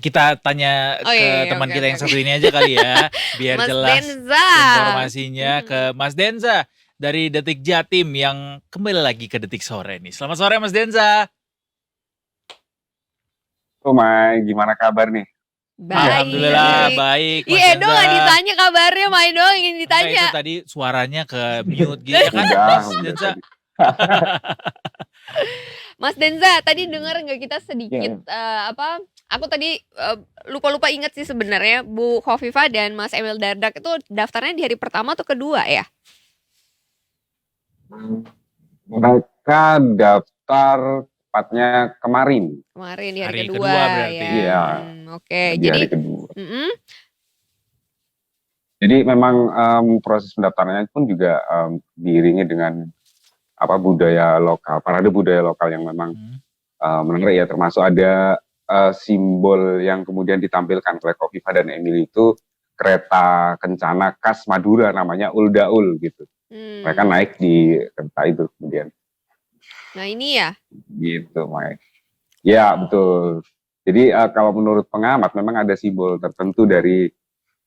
kita tanya Oh iya, ke iya, teman oke, kita oke, yang oke. satu ini aja kali ya, biar Mas jelas Denza. informasinya Mhm. ke Mas Denza dari Detik Jatim yang kembali lagi ke Detik Sore nih. Selamat sore Mas Denza. Oh Mai, gimana kabar nih? Alhamdulillah Baik. baik Ih, Mas Edo gak Denza. ditanya kabarnya, Mai doang ingin Enggak, itu ditanya. tadi suaranya ke mute gitu ya kan Mas Udah Denza? tadi. Mas Denza, tadi dengar nggak kita sedikit Iya. Aku tadi lupa-lupa inget sih sebenarnya Bu Khofifah dan Mas Emil Dardak itu daftarnya di hari pertama atau kedua ya? Mereka daftar tepatnya kemarin. Kemarin di hari Hari kedua kedua berarti. ya. Iya, Oke, di jadi hari kedua. mm-mm, Jadi memang proses pendaftarannya pun juga diiringi dengan budaya lokal, parade budaya lokal yang memang menarik ya, termasuk ada simbol yang kemudian ditampilkan oleh Khofifah dan Emil itu kereta kencana khas Madura namanya Uldaul gitu. Mereka naik di kereta itu kemudian. Nah ini ya. Gitu, Mai. Ya, betul. Jadi kalau menurut pengamat memang ada simbol tertentu dari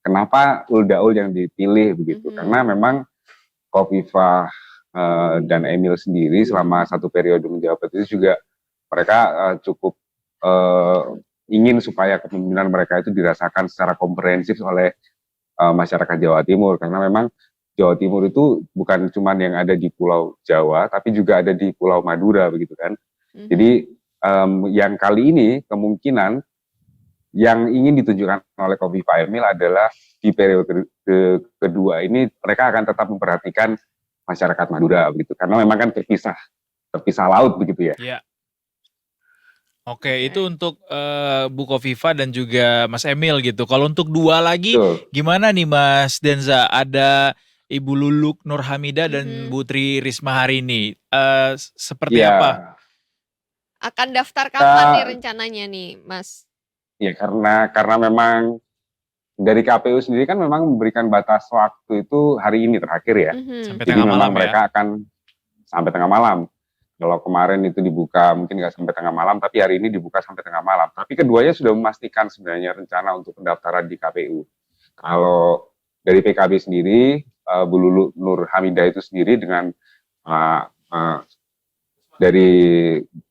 kenapa Uldaul yang dipilih begitu. Karena memang Khofifah dan Emil sendiri selama satu periode menjabat itu juga mereka cukup ingin supaya kepemimpinan mereka itu dirasakan secara komprehensif oleh masyarakat Jawa Timur. Karena memang Jawa Timur itu bukan cuma yang ada di Pulau Jawa, tapi juga ada di Pulau Madura begitu kan. Jadi yang kali ini kemungkinan yang ingin ditunjukkan oleh Khofifah Emil adalah di periode kedua ini mereka akan tetap memperhatikan masyarakat Madura begitu, karena memang kan terpisah laut begitu ya. Iya. Oke, itu untuk Bu Khofifah dan juga Mas Emil gitu. Kalau untuk dua lagi, gimana nih Mas Denza? Ada Ibu Luluk Nurhamidah dan Bu Tri Risma hari ini. Seperti apa? Akan daftar kapan nih rencananya nih, Mas? Ya karena memang dari KPU sendiri kan memang memberikan batas waktu itu hari ini terakhir ya. Sampai Jadi tengah memang malam mereka akan sampai tengah malam. Kalau kemarin itu dibuka mungkin nggak sampai tengah malam, tapi hari ini dibuka sampai tengah malam. Tapi keduanya sudah memastikan sebenarnya rencana untuk pendaftaran di KPU. Kalau dari PKB sendiri, Bu Luluk Nurhamidah itu sendiri dengan dari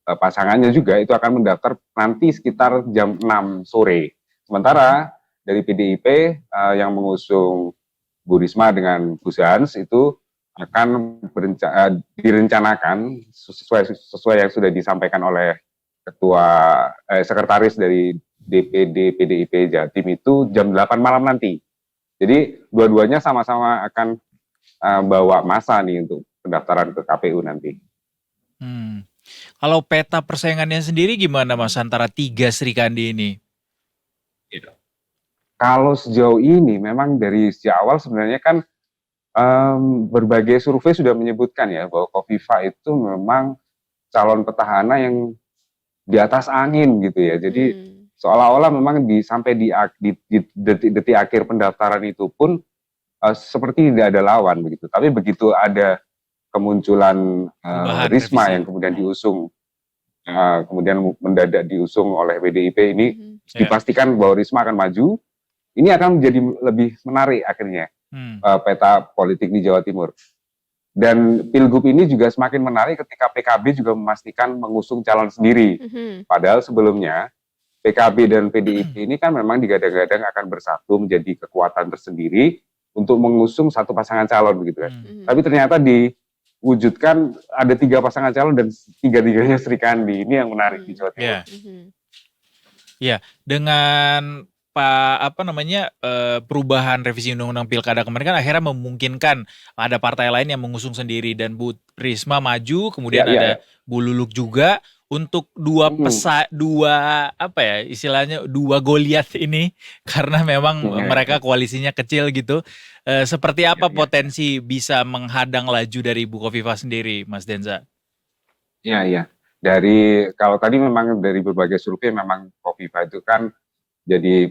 pasangannya juga itu akan mendaftar nanti sekitar jam 6 sore. Sementara dari PDIP yang mengusung Bu Risma dengan Gus Hans itu akan direncanakan sesuai yang sudah disampaikan oleh sekretaris dari DPD PDIP Jatim itu jam 8 malam nanti. Jadi dua-duanya sama-sama akan bawa masa nih untuk pendaftaran ke KPU nanti. Kalau peta persaingannya sendiri gimana Mas antara tiga Sri Kandi ini? Kalau sejauh ini memang dari sejak awal sebenarnya kan berbagai survei sudah menyebutkan ya bahwa Khofifah itu memang calon petahana yang di atas angin gitu ya. Jadi seolah-olah memang sampai di detik akhir pendaftaran itu pun seperti tidak ada lawan begitu. Tapi begitu ada kemunculan Risma yang kemudian diusung, kemudian mendadak diusung oleh PDIP ini, dipastikan bahwa Risma akan maju. Ini akan menjadi lebih menarik akhirnya peta politik di Jawa Timur. Dan Pilgub ini juga semakin menarik ketika PKB juga memastikan mengusung calon sendiri. Padahal sebelumnya PKB dan PDIP ini kan memang digadang-gadang akan bersatu menjadi kekuatan tersendiri untuk mengusung satu pasangan calon begitu kan. Tapi ternyata diwujudkan ada 3 pasangan calon dan tiga-tiganya Sri Kandi. Ini yang menarik di Jawa Timur. Ya, dengan perubahan revisi undang-undang pilkada kemarin kan akhirnya memungkinkan ada partai lain yang mengusung sendiri dan Bu Risma maju, kemudian ada Bu Luluk juga untuk dua Goliath ini karena memang mereka koalisinya kecil gitu. Seperti apa potensi bisa menghadang laju dari Bu Khofifah sendiri, Mas Denza? Iya. Kalau tadi memang dari berbagai survei memang Khofifah itu kan jadi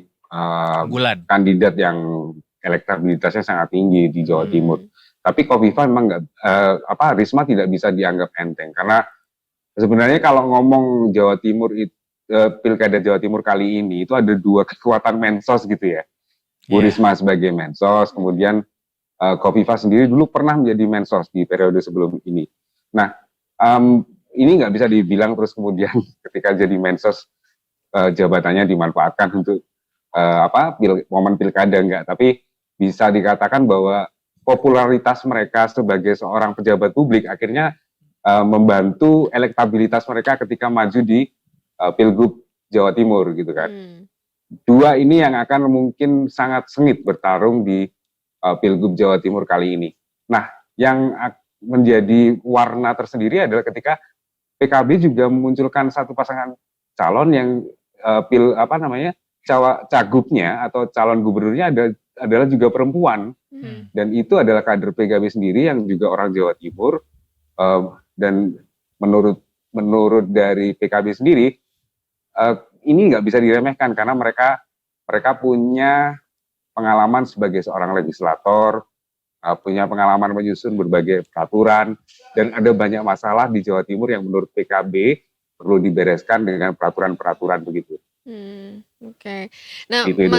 kandidat yang elektabilitasnya sangat tinggi di Jawa Timur. Tapi Khofifah memang Risma tidak bisa dianggap enteng karena sebenarnya kalau ngomong Jawa Timur itu Pilkada Jawa Timur kali ini itu ada 2 kekuatan mensos gitu ya. Bu Iya. Risma sebagai mensos, kemudian Khofifah sendiri dulu pernah menjadi mensos di periode sebelum ini. Nah, ini nggak bisa dibilang terus kemudian ketika jadi mensos jabatannya dimanfaatkan untuk momen pilkada, enggak, tapi bisa dikatakan bahwa popularitas mereka sebagai seorang pejabat publik akhirnya membantu elektabilitas mereka ketika maju di Pilgub Jawa Timur gitu kan. Dua ini yang akan mungkin sangat sengit bertarung di Pilgub Jawa Timur kali ini. Nah, yang menjadi warna tersendiri adalah ketika PKB juga memunculkan satu pasangan calon yang cagupnya atau calon gubernurnya adalah juga perempuan. Dan itu adalah kader PKB sendiri yang juga orang Jawa Timur. Dan menurut dari PKB sendiri, ini nggak bisa diremehkan karena mereka punya pengalaman sebagai seorang legislator, punya pengalaman menyusun berbagai peraturan, dan ada banyak masalah di Jawa Timur yang menurut PKB perlu dibereskan dengan peraturan-peraturan begitu. Oke. Nah, Gitu,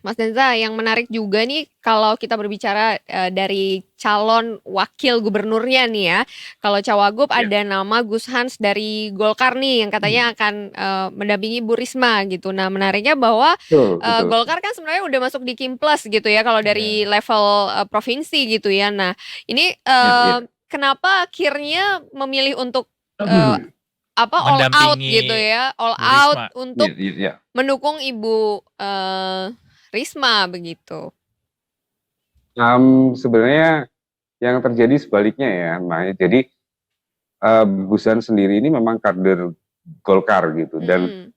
Mas Denza, yang menarik juga nih kalau kita berbicara dari calon wakil gubernurnya nih ya. Kalau Cawagup ada nama Gus Hans dari Golkar nih yang katanya akan mendampingi Bu Risma gitu. Nah, menariknya bahwa betul. Golkar kan sebenarnya udah masuk di Kimplas gitu ya kalau dari level provinsi gitu ya. Nah, ini kenapa akhirnya memilih untuk all out gitu ya, all out untuk mendukung Ibu Risma begitu? Sebenarnya yang terjadi sebaliknya ya, jadi Gus Hans sendiri ini memang kader Golkar gitu, dan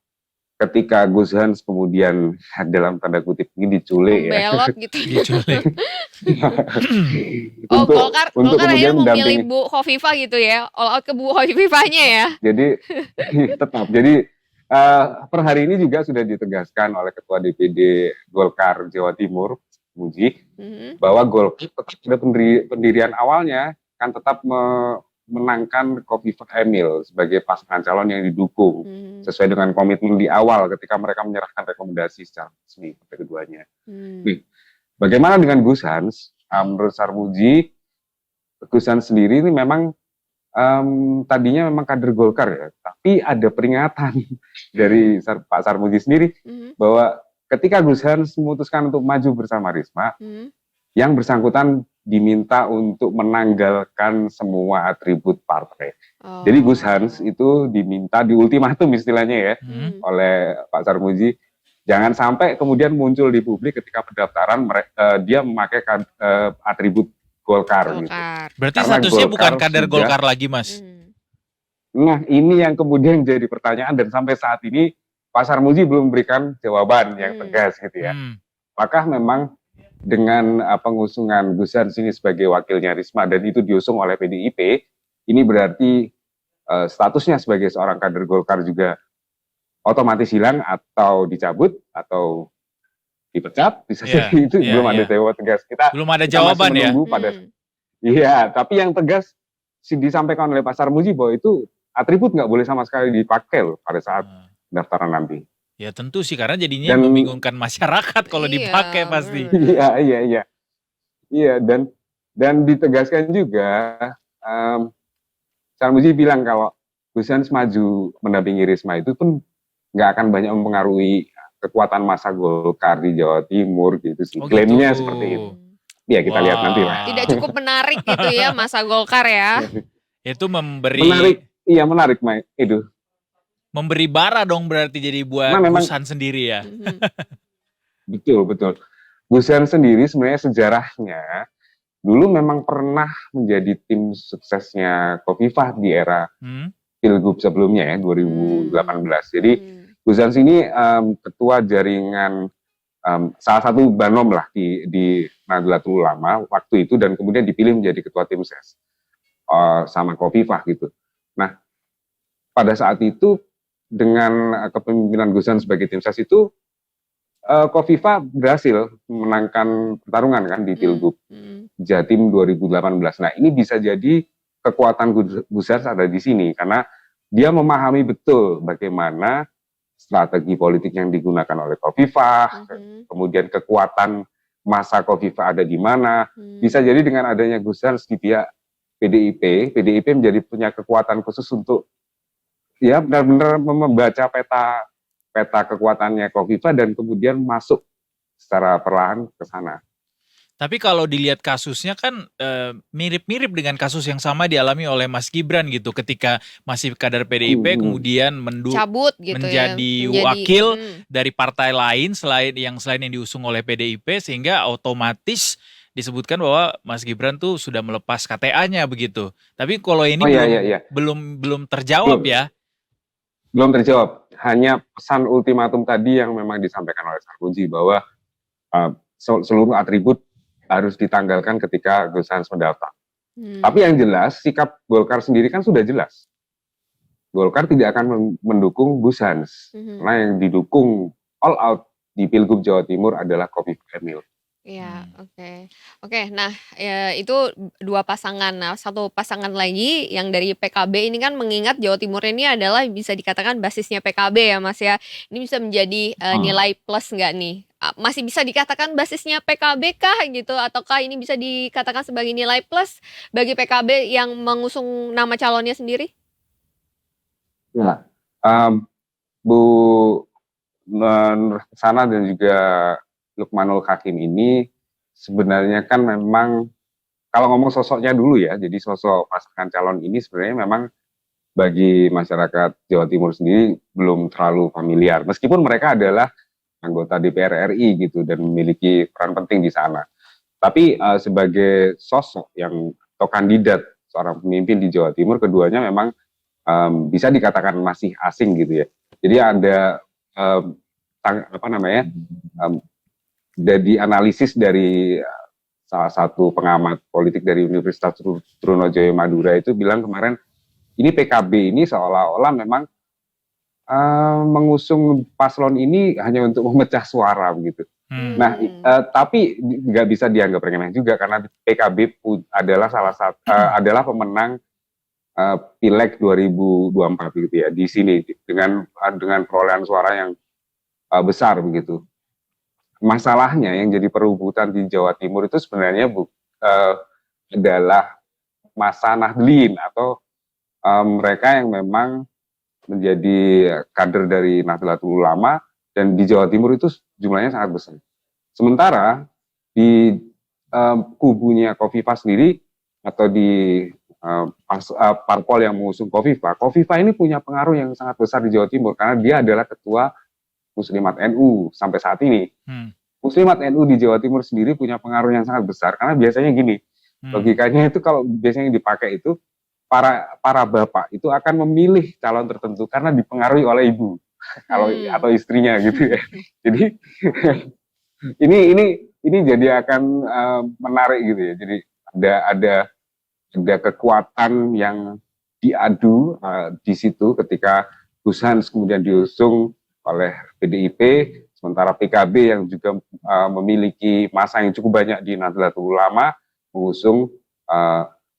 ketika Gus Hans kemudian dalam tanda kutip ini diculik membelot ya. gitu. Diculik. Golkar akhirnya memilih Bu Khofifah gitu ya, all out ke Bu Khofifahnya ya. Jadi per hari ini juga sudah ditegaskan oleh Ketua DPD Golkar Jawa Timur, Muji, bahwa Golkar tetap pada pendirian awalnya kan tetap menangkan Khofifah Emil sebagai pasangan calon yang didukung sesuai dengan komitmen di awal ketika mereka menyerahkan rekomendasi secara resmi pada keduanya. Bagaimana dengan Gus Hans? Menurut Sarmuji, Gus Hans sendiri ini memang tadinya memang kader Golkar ya, tapi ada peringatan dari Pak Sarmuji sendiri bahwa ketika Gus Hans memutuskan untuk maju bersama Risma, yang bersangkutan diminta untuk menanggalkan semua atribut partai. Jadi Gus Hans itu diminta di ultimatum istilahnya ya oleh Pak Sarmuji, jangan sampai kemudian muncul di publik ketika pendaftaran dia memakai atribut Golkar. Gitu. Berarti statusnya bukan kader Golkar lagi, Mas. Nah, ini yang kemudian jadi pertanyaan dan sampai saat ini Pak Sarmuji belum memberikan jawaban yang tegas gitu ya. Apakah memang dengan pengusungan Gus Hans ini sebagai wakilnya Risma dan itu diusung oleh PDIP, ini berarti statusnya sebagai seorang kader Golkar juga otomatis hilang atau dicabut atau dipecat, bisa jadi itu belum ada jawaban tegas. Kita belum ada jawaban ya. Iya, tapi yang tegas disampaikan oleh Pak Sarmuji bahwa itu atribut nggak boleh sama sekali dipakai loh pada saat pendaftaran nanti. Ya tentu sih, karena jadinya membingungkan masyarakat kalau dipakai pasti. Iya, dan ditegaskan juga, Sarmuji bilang kalau Gus Hans maju mendampingi Risma itu pun nggak akan banyak mempengaruhi kekuatan massa Golkar di Jawa Timur gitu sih. Klaimnya seperti itu. Ya kita lihat nanti lah. Tidak cukup menarik gitu ya massa Golkar ya. Itu menarik, Mike. Itu. Memberi bara dong berarti jadi buat Gus Hans sendiri ya. Betul. Gus Hans sendiri sebenarnya sejarahnya dulu memang pernah menjadi tim suksesnya Khofifah di era Pilgub sebelumnya ya 2018. Jadi Gus Hans ini ketua jaringan salah satu banom lah di Nahdlatul Ulama waktu itu dan kemudian dipilih menjadi ketua tim ses sama Khofifah gitu. Nah pada saat itu dengan kepemimpinan Gus Hans sebagai tim ses itu Khofifah berhasil memenangkan pertarungan kan di Pilgub Jatim 2018. Nah ini bisa jadi kekuatan Gus Hans ada di sini karena dia memahami betul bagaimana strategi politik yang digunakan oleh Khofifah, kemudian kekuatan masa Khofifah ada di mana. Bisa jadi dengan adanya Gus Hans di pihak PDIP menjadi punya kekuatan khusus untuk ya benar-benar membaca peta kekuatannya Khofifah dan kemudian masuk secara perlahan ke sana. Tapi kalau dilihat kasusnya kan mirip-mirip dengan kasus yang sama dialami oleh Mas Gibran gitu, ketika masih kader PDIP kemudian cabut gitu menjadi wakil dari partai lain selain yang diusung oleh PDIP, sehingga otomatis disebutkan bahwa Mas Gibran tuh sudah melepas KTA-nya begitu. Tapi kalau ini belum terjawab ya. Belum terjawab. Hanya pesan ultimatum tadi yang memang disampaikan oleh Sarkozy bahwa seluruh atribut harus ditanggalkan ketika Gus Hans mendaftar. Tapi yang jelas sikap Golkar sendiri kan sudah jelas. Golkar tidak akan mendukung Gus Hans. Karena yang didukung all out di Pilgub Jawa Timur adalah Khofifah Emil. Iya, oke. Nah, ya, itu dua pasangan. Nah, satu pasangan lagi yang dari PKB ini kan, mengingat Jawa Timur ini adalah bisa dikatakan basisnya PKB ya Mas ya. Ini bisa menjadi nilai plus nggak nih? Masih bisa dikatakan basisnya PKB kah gitu? Ataukah ini bisa dikatakan sebagai nilai plus bagi PKB yang mengusung nama calonnya sendiri? Ya, Bu Nur Sana dan juga Lukmanul Hakim ini sebenarnya kan memang, kalau ngomong sosoknya dulu ya, jadi sosok pasangan calon ini sebenarnya memang bagi masyarakat Jawa Timur sendiri belum terlalu familiar, meskipun mereka adalah anggota DPR RI gitu dan memiliki peran penting di sana. Tapi sebagai sosok yang atau kandidat seorang pemimpin di Jawa Timur, keduanya memang bisa dikatakan masih asing gitu ya. Jadi ada dari analisis dari salah satu pengamat politik dari Universitas Trunojoyo Madura itu bilang kemarin, ini PKB ini seolah-olah memang mengusung paslon ini hanya untuk memecah suara begitu. Nah, tapi nggak bisa dianggap remeh juga, karena PKB adalah adalah pemenang Pileg 2024 gitu ya di sini dengan perolehan suara yang besar begitu. Masalahnya yang jadi perebutan di Jawa Timur itu sebenarnya adalah masa Nahdlin atau mereka yang memang menjadi kader dari Nahdlatul Ulama, dan di Jawa Timur itu jumlahnya sangat besar. Sementara di kubunya Khofifah sendiri atau di parpol yang mengusung Khofifah ini punya pengaruh yang sangat besar di Jawa Timur karena dia adalah ketua Muslimat NU sampai saat ini. Muslimat NU di Jawa Timur sendiri punya pengaruh yang sangat besar karena biasanya gini, logikanya itu kalau biasanya dipakai itu para bapak itu akan memilih calon tertentu karena dipengaruhi oleh ibu atau istrinya gitu ya. Jadi ini jadi akan menarik gitu ya. Jadi ada kekuatan yang diadu di situ ketika Gus Hans kemudian diusung oleh PDIP, sementara PKB yang juga memiliki massa yang cukup banyak di Nahdlatul Ulama mengusung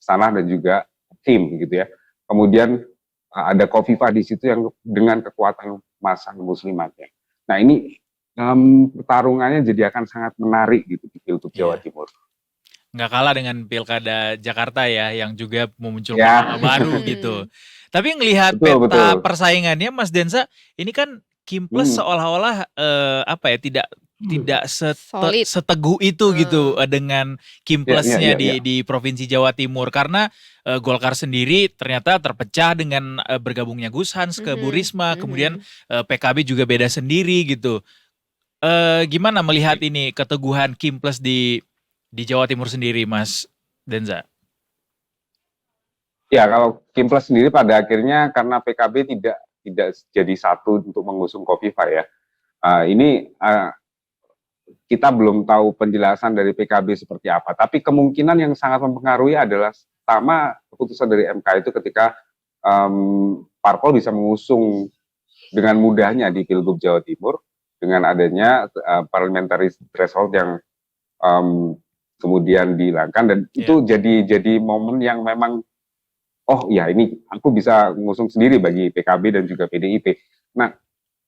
Sanah dan juga Hakim gitu ya. Kemudian ada Khofifah di situ yang dengan kekuatan massa muslimatnya. Nah ini pertarungannya jadi akan sangat menarik gitu di Pilgub Jawa Timur. Nggak kalah dengan Pilkada Jakarta ya, yang juga memunculkan nama baru gitu. Tapi ngelihat peta persaingannya Mas Denza, ini kan Kimples seolah-olah tidak seteguh itu gitu dengan Kimplesnya di Provinsi Jawa Timur, karena Golkar sendiri ternyata terpecah dengan bergabungnya Gus Hans ke Bu Risma, kemudian PKB juga beda sendiri gitu. Gimana melihat ini keteguhan Kimples di Jawa Timur sendiri, Mas Denza? Ya, kalau Kimples sendiri pada akhirnya karena PKB tidak jadi satu untuk mengusung Khofifah ya. Ini kita belum tahu penjelasan dari PKB seperti apa, tapi kemungkinan yang sangat mempengaruhi adalah sama keputusan dari MK itu ketika parpol bisa mengusung dengan mudahnya di Pilgub Jawa Timur dengan adanya parliamentary threshold yang kemudian dihilangkan, dan itu jadi momen yang memang oh ya ini aku bisa mengusung sendiri bagi PKB dan juga PDIP. Nah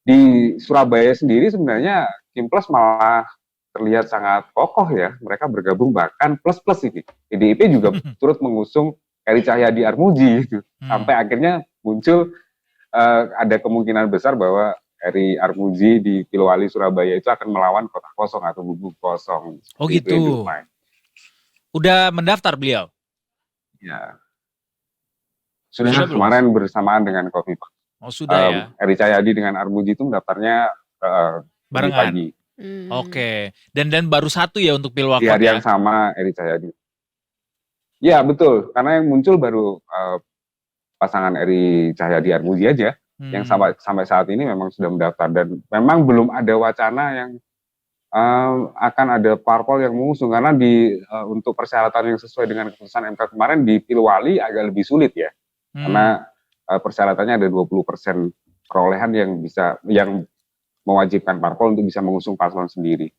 Di Surabaya sendiri sebenarnya Kimples malah terlihat sangat kokoh ya. Mereka bergabung bahkan plus-plus ini. PDIP juga turut mengusung Eri Cahyadi Armuji gitu. Sampai akhirnya muncul ada kemungkinan besar bahwa Eri Armuji di Pilwali Surabaya itu akan melawan kota kosong atau bubuk kosong. Oh gitu. Udah mendaftar beliau? Ya. Sudah kemarin bersamaan dengan Khofifah. Oh sudah ya. Eri Cahyadi dengan Armuji itu mendaftarnya barengan. pagi. Oke. Dan baru satu ya untuk Pilwakot di hari yang sama Eri Cahyadi. Ya betul, karena yang muncul baru pasangan Eri Cahyadi Armuji aja. Yang sampai saat ini memang sudah mendaftar, dan memang belum ada wacana yang akan ada parpol yang mengusung, karena untuk persyaratan yang sesuai dengan keputusan MK kemarin di Pilwali agak lebih sulit ya. Karena persyaratannya ada 20% perolehan yang mewajibkan parpol untuk bisa mengusung paslon sendiri.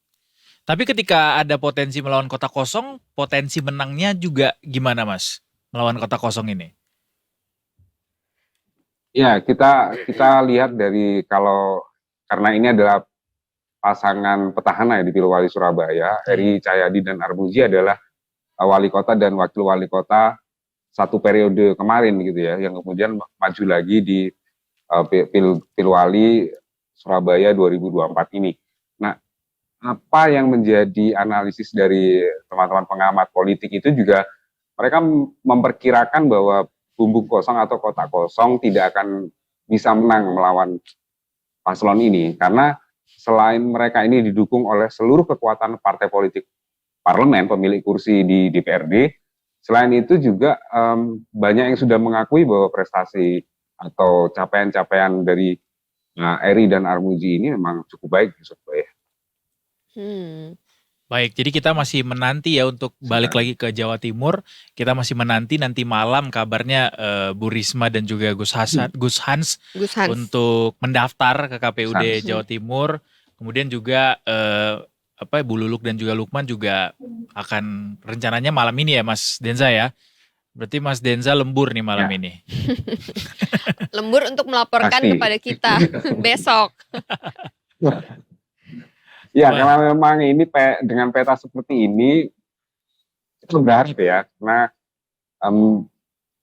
Tapi ketika ada potensi melawan kota kosong, potensi menangnya juga gimana Mas? Melawan kota kosong ini? Ya, kita lihat dari karena ini adalah pasangan petahana ya di Pilwali Surabaya, Eri Cahyadi dan Armuji adalah wali kota dan wakil wali kota satu periode kemarin gitu ya, yang kemudian maju lagi di Pilwali Surabaya 2024 ini. Nah, apa yang menjadi analisis dari teman-teman pengamat politik itu juga mereka memperkirakan bahwa bumbu kosong atau kota kosong tidak akan bisa menang melawan paslon ini, karena selain mereka ini didukung oleh seluruh kekuatan partai politik parlemen pemilik kursi di DPRD, selain itu juga banyak yang sudah mengakui bahwa prestasi atau capaian-capaian dari Eri dan Armuji ini memang cukup baik di Surabaya. Baik, jadi kita masih menanti ya untuk balik lagi ke Jawa Timur. Kita masih menanti nanti malam kabarnya Bu Risma dan juga Gus Hans untuk mendaftar ke KPUD Jawa Timur. Kemudian juga Bu Luluk dan juga Lukman juga akan rencananya malam ini ya Mas Denza ya. Berarti Mas Denza lembur nih malam ini. Lembur untuk melaporkan kepada kita besok. Ya, karena memang ini dengan peta seperti ini itu berat ya, karena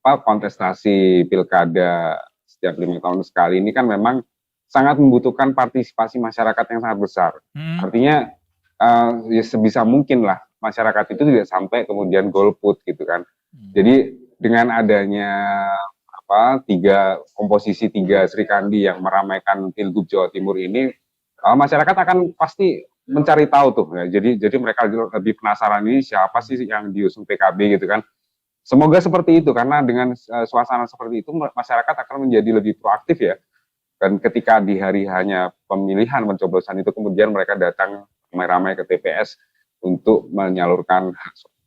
kontestasi pilkada setiap 5 tahun sekali ini kan memang sangat membutuhkan partisipasi masyarakat yang sangat besar. Artinya ya sebisa mungkin lah masyarakat itu tidak sampai kemudian golput gitu kan. Jadi dengan adanya komposisi tiga Srikandi yang meramaikan Pilgub Jawa Timur ini, masyarakat akan pasti mencari tahu tuh ya. Jadi mereka lebih penasaran ini siapa sih yang diusung PKB gitu kan. Semoga seperti itu, karena dengan suasana seperti itu masyarakat akan menjadi lebih proaktif ya. Dan ketika di hari hanya pemilihan pencoblosan itu kemudian mereka datang ramai-ramai ke TPS untuk menyalurkan hak suara.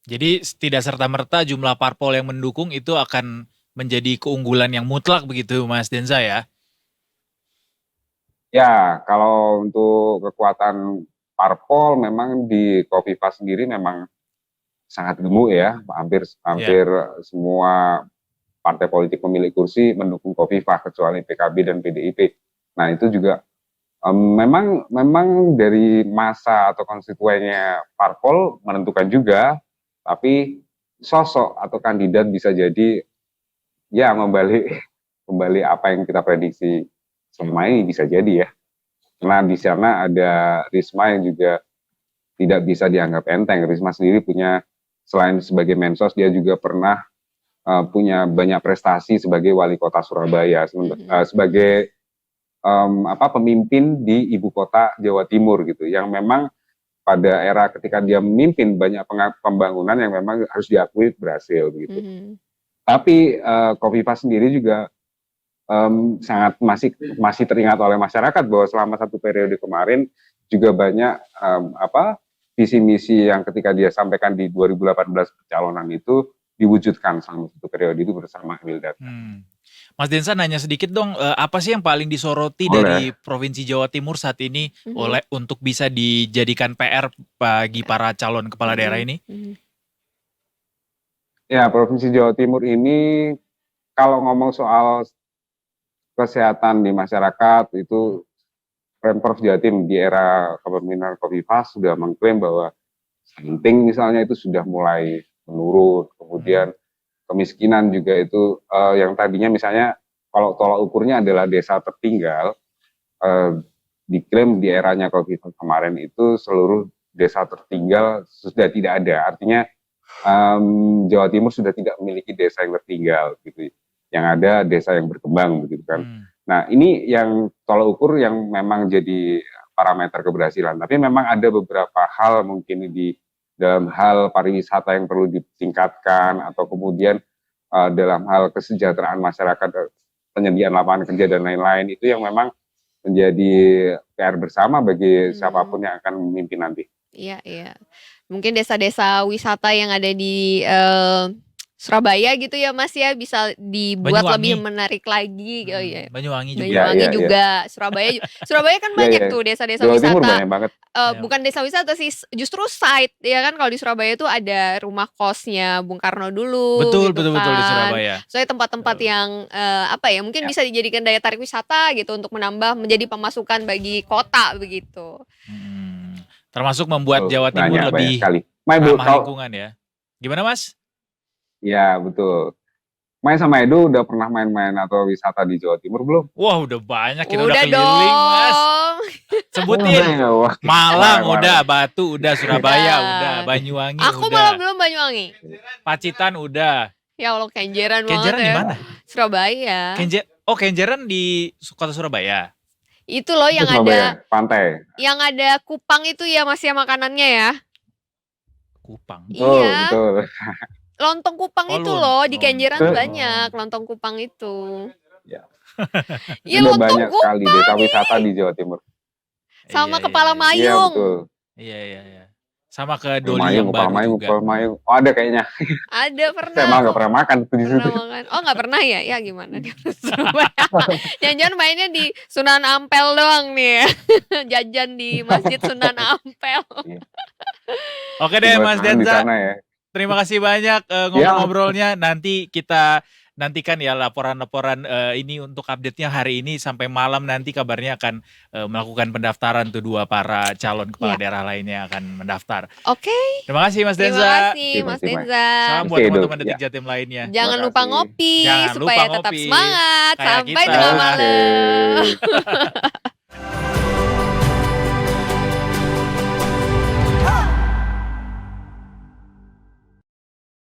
Jadi tidak serta-merta jumlah parpol yang mendukung itu akan menjadi keunggulan yang mutlak begitu Mas Denza ya? Ya, kalau untuk kekuatan parpol memang di Khofifah sendiri memang sangat gemuk ya. Hampir semua partai politik pemilik kursi mendukung Khofifah kecuali PKB dan PDIP. Nah, itu juga memang dari masa atau konstituennya parpol menentukan juga, tapi sosok atau kandidat bisa jadi ya membalik apa yang kita prediksi selama ini bisa jadi ya. Karena di sana ada Risma yang juga tidak bisa dianggap enteng. Risma sendiri punya, selain sebagai mensos, dia juga pernah punya banyak prestasi sebagai wali kota Surabaya, sebagai pemimpin di ibu kota Jawa Timur gitu, yang memang pada era ketika dia memimpin banyak pembangunan yang memang harus diakui berhasil gitu. Tapi Khofifah sendiri juga sangat masih teringat oleh masyarakat bahwa selama satu periode kemarin juga banyak visi misi yang ketika dia sampaikan di 2018 pencalonan itu diwujudkan selama satu periode itu bersama Emil Dardak. Mas Denza nanya sedikit dong, apa sih yang paling disoroti dari Provinsi Jawa Timur saat ini untuk bisa dijadikan PR bagi para calon kepala daerah ini? Ya, Provinsi Jawa Timur ini kalau ngomong soal kesehatan di masyarakat itu Pemprov Jatim di era kepemimpinan Khofifah sudah mengklaim bahwa stunting misalnya itu sudah mulai menurun, kemudian kemiskinan juga itu yang tadinya misalnya kalau tolak ukurnya adalah desa tertinggal, diklaim di eranya Khofifah kemarin itu seluruh desa tertinggal sudah tidak ada, artinya Jawa Timur sudah tidak memiliki desa yang tertinggal gitu, yang ada desa yang berkembang begitu kan. Nah ini yang tolak ukur yang memang jadi parameter keberhasilan, tapi memang ada beberapa hal mungkin di dalam hal pariwisata yang perlu ditingkatkan, atau kemudian dalam hal kesejahteraan masyarakat, penyediaan lapangan kerja dan lain-lain, itu yang memang menjadi PR bersama bagi siapapun yang akan memimpin nanti. Iya, iya. Mungkin desa-desa wisata yang ada di Surabaya gitu ya Mas ya, bisa dibuat lebih menarik lagi. Oh iya. Banyuwangi juga. Banyuwangi juga. Surabaya kan banyak tuh desa-desa wisata. Jawa Timur banyak banget. Bukan desa wisata sih, justru site ya kan. Kalau di Surabaya tuh ada rumah kosnya Bung Karno dulu. Betul gitu betul kan. di Surabaya. Soalnya tempat-tempat yang mungkin bisa dijadikan daya tarik wisata gitu, untuk menjadi pemasukan bagi kota begitu. Termasuk membuat Jawa Timur lebih ramah lingkungan ya. Gimana Mas? Ya betul. Main sama Edo udah pernah main-main atau wisata di Jawa Timur belum? Wah udah banyak, kita udah keliling Mas. Sebutin. Malang udah, Batu udah, Surabaya udah, Banyuwangi Aku udah. malah belum Banyuwangi. Pacitan udah. Ya Allah, Kenjeran banget. Kenjeran di mana? Surabaya. Kenjeran di kota Surabaya. Itu loh yang Surabaya, ada pantai. Yang ada kupang itu ya Mas ya, makanannya ya. Kupang. Iya. Betul. Lontong kupang itu loh di Kenjeran banyak lontong kupang itu. Ya. Iya, lontong banyak kupang sekali desa wisata di Jawa Timur. Sama kepala mayung. Iya betul. Iya. Sama ke Doli yang baru juga. Kepala mayung. Oh ada kayaknya. Ada, pernah. Saya malah nggak pernah makan di situ. Oh nggak pernah ya? Ya gimana di Surabaya? Jangan mainnya di Sunan Ampel doang nih ya. Jajan di Masjid Sunan Ampel. Oke deh Mas Denza. Ya. Terima kasih banyak ngobrol-ngobrolnya. Nanti kita nantikan ya laporan-laporan ini untuk update-nya hari ini sampai malam nanti kabarnya akan melakukan pendaftaran tuh 2 para calon kepala daerah lainnya akan mendaftar. Oke. Terima kasih Mas Denza. Terima kasih Mas Denza. Salam buat teman-teman Detik Jatim lainnya. Jangan lupa ngopi supaya tetap semangat sampai tengah malam.